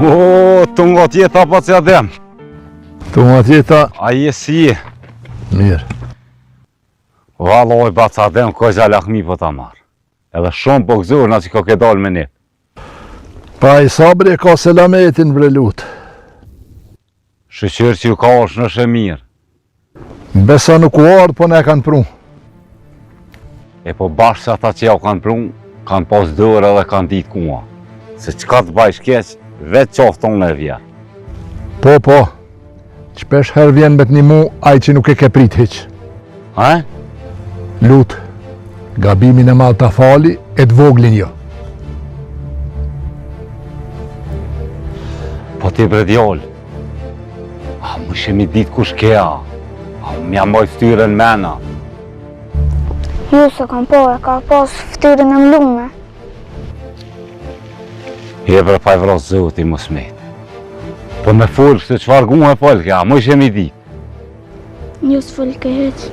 Të nga tjeta pa që adem. Të nga tjeta. A je si je? Mirë. Valoj ba që adem, ko gja lakmi po ta marë. Edhe shumë po gëzur nga që ko ke dalë me ne. Pa i sabri ka selametin vrelut. Shëqyrë që ju ka është nëshe mirë. Besa nuk u ardë, po ne kanë pru. E po bashkë që ata që ja u kanë pru, kanë pas dërë edhe kanë ditë kuma. Se qka të bajsh keq, vetë qoftë tonë e vjerë. Po. Qpesh herë vjen me të një mu, aj që nuk e ke prit hiq. Ha? Lut, gabimin e malë të fali, e të voglin jo. Po ti bre djollë. A më shemi ditë kush kea. A më jam moj ftyrën mena. Ju se kam po, e ka pas ftyrën e mlume. Je bre pa i vrasë zoti më smetë. Po me full kështë qëfar gu e folke, a më shemi ditë. Ju s'full ke heq.